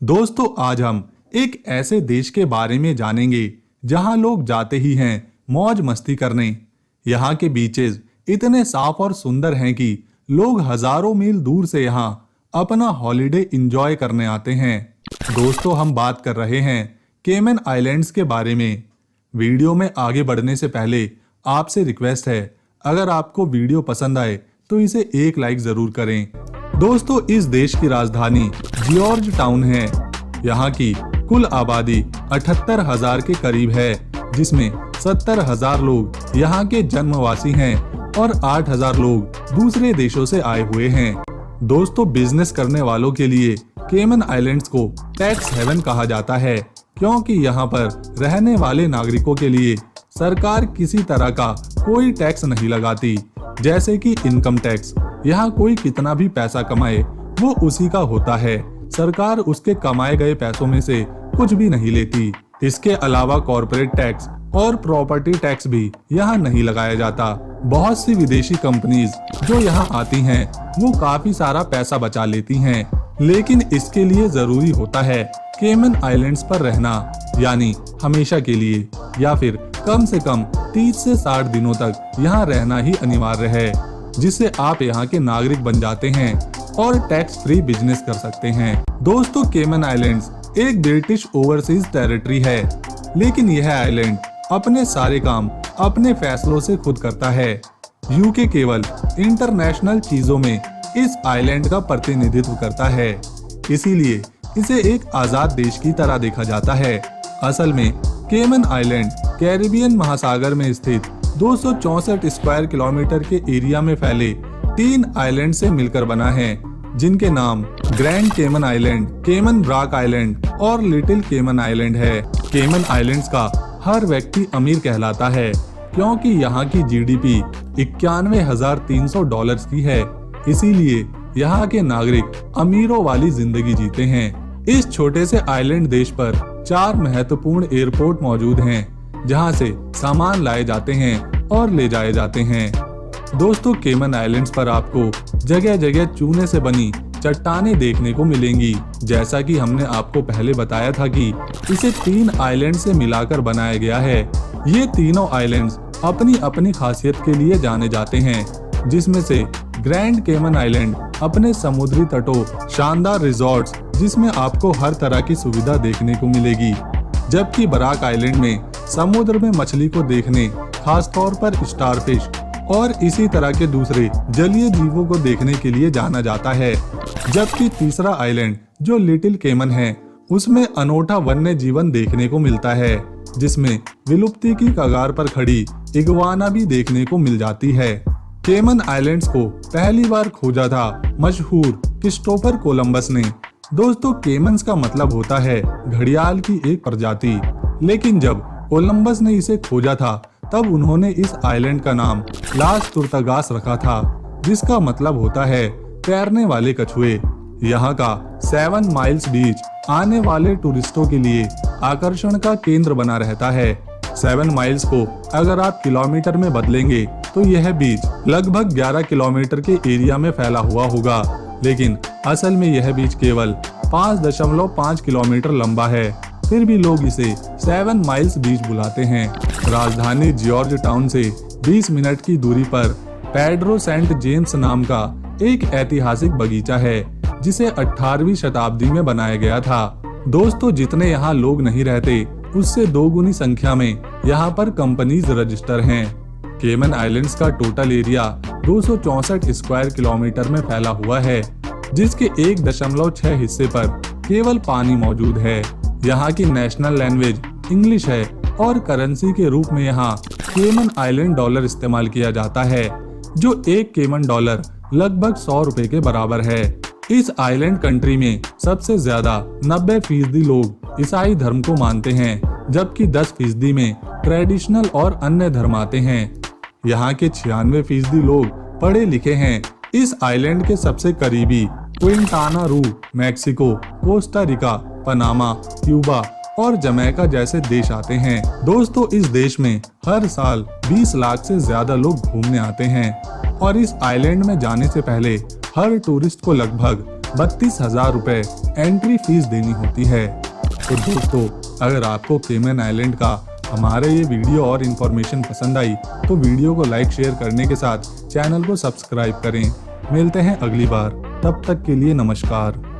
दोस्तों, आज हम एक ऐसे देश के बारे में जानेंगे जहां लोग जाते ही हैं मौज मस्ती करने। यहाँ के बीचेस इतने साफ और सुंदर हैं कि लोग हजारों मील दूर से यहाँ अपना हॉलिडे एंजॉय करने आते हैं। दोस्तों, हम बात कर रहे हैं केमन आइलैंड्स के बारे में। वीडियो में आगे बढ़ने से पहले आपसे रिक्वेस्ट है, अगर आपको वीडियो पसंद आए तो इसे एक लाइक जरूर करें। दोस्तों, इस देश की राजधानी जॉर्ज टाउन है। यहाँ की कुल आबादी 78,000 के करीब है, जिसमें 70,000 लोग यहाँ के जन्मवासी हैं और 8,000 लोग दूसरे देशों से आए हुए हैं। दोस्तों, बिजनेस करने वालों के लिए केमन आइलैंड्स को टैक्स हेवन कहा जाता है, क्योंकि यहाँ पर रहने वाले नागरिकों के लिए सरकार किसी तरह का कोई टैक्स नहीं लगाती, जैसे कि इनकम टैक्स। यहाँ कोई कितना भी पैसा कमाए वो उसी का होता है। सरकार उसके कमाए गए पैसों में से कुछ भी नहीं लेती। इसके अलावा कॉर्पोरेट टैक्स और प्रॉपर्टी टैक्स भी यहाँ नहीं लगाया जाता। बहुत सी विदेशी कंपनीज जो यहाँ आती हैं वो काफी सारा पैसा बचा लेती हैं, लेकिन इसके लिए जरूरी होता है केमन आइलैंड्स पर रहना, यानी हमेशा के लिए, या फिर कम से कम 30 से 60 दिनों तक यहाँ रहना ही अनिवार्य है, जिससे आप यहाँ के नागरिक बन जाते हैं और टैक्स फ्री बिजनेस कर सकते हैं। दोस्तों, केमन आइलैंड्स एक ब्रिटिश ओवरसीज टेरिटरी है, लेकिन यह आइलैंड अपने सारे काम अपने फैसलों से खुद करता है। यूके केवल इंटरनेशनल चीजों में इस आइलैंड का प्रतिनिधित्व करता है, इसीलिए इसे एक आजाद देश की तरह देखा जाता है। असल में केमन आइलैंड कैरिबियन महासागर में स्थित 264 स्क्वायर किलोमीटर के एरिया में फैले 3 आइलैंड से मिलकर बना है, जिनके नाम ग्रैंड केमन आइलैंड, केमन ब्राक आइलैंड और लिटिल केमन आइलैंड है। केमन आइलैंड्स का हर व्यक्ति अमीर कहलाता है, क्योंकि यहाँ की जीडीपी $91,300 की है, इसीलिए यहाँ के नागरिक अमीरों वाली जिंदगी जीते हैं। इस छोटे से आइलैंड देश पर 4 महत्वपूर्ण एयरपोर्ट मौजूद हैं, जहाँ से सामान लाए जाते हैं और ले जाए जाते हैं। दोस्तों, केमन आइलैंड्स पर आपको जगह जगह चूने से बनी चट्टानें देखने को मिलेंगी। जैसा कि हमने आपको पहले बताया था कि इसे 3 आइलैंड से मिलाकर बनाया गया है। ये तीनों आइलैंड्स अपनी अपनी खासियत के लिए जाने जाते हैं, जिसमें से ग्रैंड केमन आइलैंड अपने समुद्री तटों, शानदार रिजॉर्ट्स जिसमें आपको हर तरह की सुविधा देखने को मिलेगी, जबकि ब्राक आइलैंड में समुद्र में मछली को देखने, खासतौर पर स्टारफिश और इसी तरह के दूसरे जलीय जीवों को देखने के लिए जाना जाता है। जबकि तीसरा आइलैंड जो लिटिल केमन है, उसमें अनोखा वन्य जीवन देखने को मिलता है, जिसमें विलुप्ति की कगार पर खड़ी इग्वाना भी देखने को मिल जाती है। केमन आइलैंड्स को पहली बार खोजा था मशहूर क्रिस्टोफर कोलंबस ने। दोस्तों, केमन्स का मतलब होता है घड़ियाल की एक प्रजाति, लेकिन जब कोलंबस ने इसे खोजा था तब उन्होंने इस आइलैंड का नाम लास तुर्तागास रखा था, जिसका मतलब होता है तैरने वाले कछुए। यहाँ का 7 माइल्स बीच आने वाले टूरिस्टों के लिए आकर्षण का केंद्र बना रहता है। 7 माइल्स को अगर आप किलोमीटर में बदलेंगे तो यह बीच लगभग 11 किलोमीटर के एरिया में फैला हुआ होगा, लेकिन असल में यह बीच केवल 5.5 किलोमीटर लंबा है। फिर भी लोग इसे 7 माइल्स बीच बुलाते हैं। राजधानी जॉर्ज टाउन से 20 मिनट की दूरी पर पेड्रो सेंट जेम्स नाम का एक ऐतिहासिक बगीचा है, जिसे 18वीं शताब्दी में बनाया गया था। दोस्तों, जितने यहाँ लोग नहीं रहते, उससे 2 गुनी संख्या में यहाँ पर कंपनीज रजिस्टर हैं। केमन आइलैंड्स का टोटल एरिया 264 स्क्वायर किलोमीटर में फैला हुआ है, जिसके 1.6 हिस्से पर केवल पानी मौजूद है। यहाँ की नेशनल लैंग्वेज इंग्लिश है और करेंसी के रूप में यहाँ केमन आइलैंड डॉलर इस्तेमाल किया जाता है, जो 1 केमन डॉलर लगभग 100 रुपए के बराबर है। इस आइलैंड कंट्री में सबसे ज्यादा 90% लोग ईसाई धर्म को मानते हैं, जबकि 10% में ट्रेडिशनल और अन्य धर्म आते हैं। यहाँ के 96% लोग पढ़े लिखे हैं। इस आइलैंड के सबसे करीबी क्विंटाना रू, Mexico, Costa Rica, Panama, Cuba और जमैका जैसे देश आते हैं। दोस्तों, इस देश में हर साल 20 लाख से ज्यादा लोग घूमने आते हैं और इस आइलैंड में जाने से पहले हर टूरिस्ट को लगभग 32,000 रुपए एंट्री फीस देनी होती है। तो दोस्तों, अगर आपको केमैन आइलैंड का हमारे ये वीडियो और इन्फॉर्मेशन पसंद आई तो वीडियो को लाइक शेयर करने के साथ चैनल को सब्सक्राइब करें। मिलते हैं अगली बार, तब तक के लिए नमस्कार।